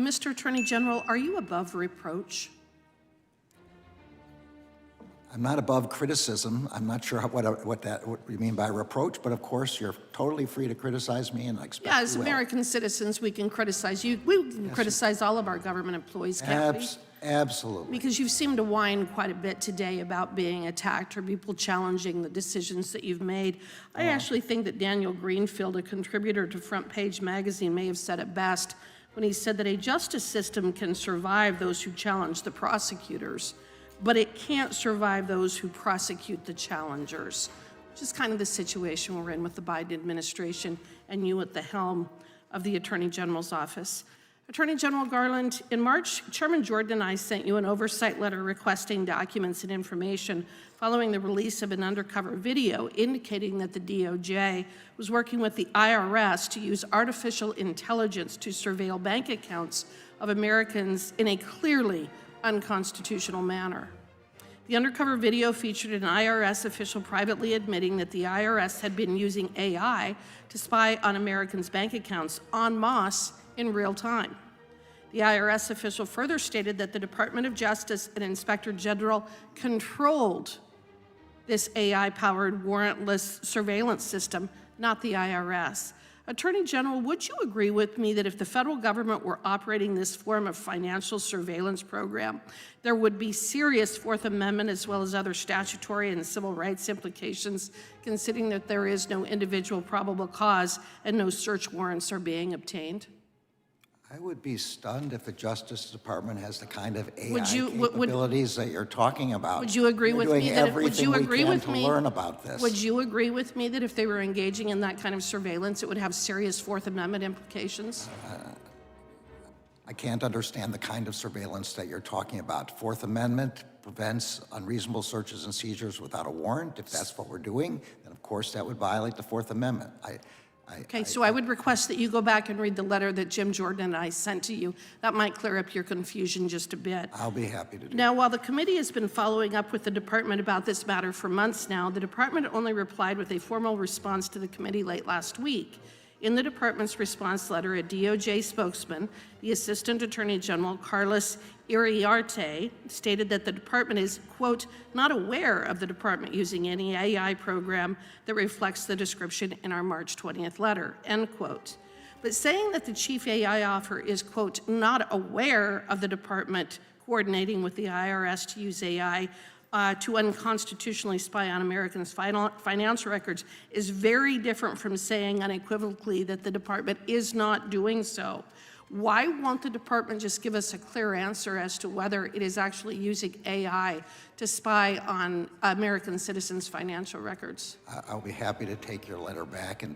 Mr. Attorney General, are you above reproach? I'm not above criticism. I'm not sure what you mean by reproach, but of course you're totally free to criticize me, and I expect Yeah, as you will. American citizens, we can criticize you. We can criticize all of our government employees, can't we? Absolutely. Because you've seemed to whine quite a bit today about being attacked or people challenging the decisions that you've made. I actually think that Daniel Greenfield, a contributor to Front Page magazine, may have said it best when he said that a justice system can survive those who challenge the prosecutors, but it can't survive those who prosecute the challengers, which is kind of the situation we're in with the Biden administration and you at the helm of the Attorney General's office. Attorney General Garland, in March, Chairman Jordan and I sent you an oversight letter requesting documents and information following the release of an undercover video indicating that the DOJ was working with the IRS to use artificial intelligence to surveil bank accounts of Americans in a clearly unconstitutional manner. The undercover video featured an IRS official privately admitting that the IRS had been using AI to spy on Americans' bank accounts en masse in real time. The IRS official further stated that the Department of Justice and Inspector General controlled this AI-powered warrantless surveillance system, not the IRS. Attorney General, would you agree with me that if the federal government were operating this form of financial surveillance program, there would be serious Fourth Amendment as well as other statutory and civil rights implications, considering that there is no individual probable cause and no search warrants are being obtained? I would be stunned if the Justice Department has the kind of AI capabilities that you're talking about. Would you agree with me that would you agree with me? Learn about this. Would you agree with me that if they were engaging in that kind of surveillance, it would have serious Fourth Amendment implications? I can't understand the kind of surveillance that you're talking about. Fourth Amendment prevents unreasonable searches and seizures without a warrant. If that's what we're doing, then of course that would violate the Fourth Amendment. Okay, so I would request that you go back and read the letter that Jim Jordan and I sent to you. That might clear up your confusion just a bit. I'll be happy to do Now, while the committee has been following up with the department about this matter for months now, the department only replied with a formal response to the committee late last week. In the department's response letter, a DOJ spokesman, the Assistant Attorney General, Carlos Iriarte, stated that the department is, quote, not aware of the department using any AI program that reflects the description in our March 20th letter, end quote. But saying that the chief AI officer is, quote, not aware of the department coordinating with the IRS to use AI to unconstitutionally spy on Americans' financial records is very different from saying unequivocally that the department is not doing so. Why won't the department just give us a clear answer as to whether it is actually using AI to spy on American citizens' financial records? I'll be happy to take your letter back, and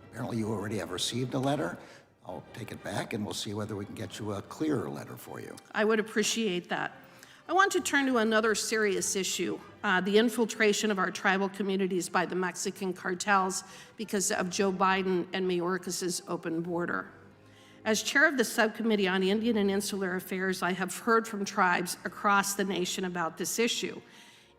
apparently you already have received a letter. I'll take it back and we'll see whether we can get you a clearer letter for you. I would appreciate that. I want to turn to another serious issue, the infiltration of our tribal communities by the Mexican cartels because of Joe Biden and Mayorkas's open border. As chair of the Subcommittee on Indian and Insular Affairs, I have heard from tribes across the nation about this issue.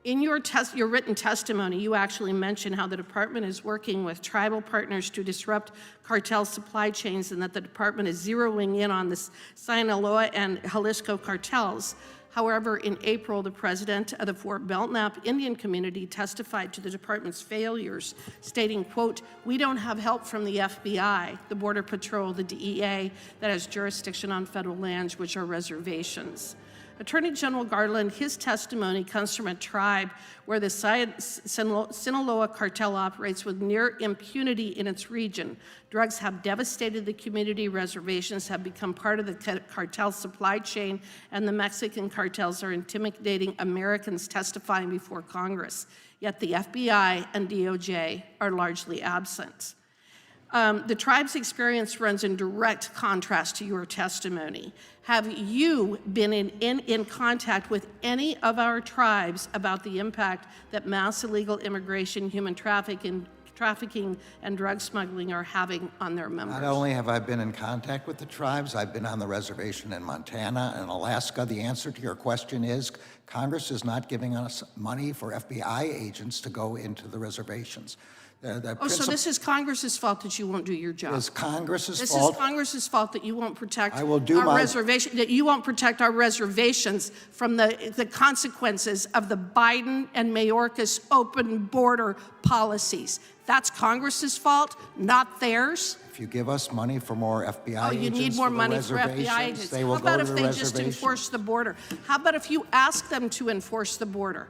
In your written testimony, you actually mentioned how the department is working with tribal partners to disrupt cartel supply chains and that the department is zeroing in on the Sinaloa and Jalisco cartels. However, in April, the president of the Fort Belknap Indian community testified to the department's failures, stating, quote, we don't have help from the FBI, the Border Patrol, the DEA, that has jurisdiction on federal lands, which are reservations. Attorney General Garland, his testimony comes from a tribe where the Sinaloa cartel operates with near impunity in its region. Drugs have devastated the community, reservations have become part of the cartel supply chain, and the Mexican cartels are intimidating Americans testifying before Congress. Yet the FBI and DOJ are largely absent. The tribe's experience runs in direct contrast to your testimony. Have you been in contact with any of our tribes about the impact that mass illegal immigration, human trafficking, and drug smuggling are having on their members? Not only have I been in contact with the tribes, I've been on the reservation in Montana and Alaska. The answer to your question is Congress is not giving us money for FBI agents to go into the reservations. Oh, so this is Congress's fault that you won't do your job? It's Congress's This fault. is Congress's fault that you won't protect I will do our my- reservation, that you won't protect our reservations from the consequences of the Biden and Mayorkas open border policies. That's Congress's fault, not theirs. If you give us money for more FBI Oh, you agents need more for the money for FBI reservations, agents. they will How about go if to they the just reservation. enforce the border? How about if you ask them to enforce the border?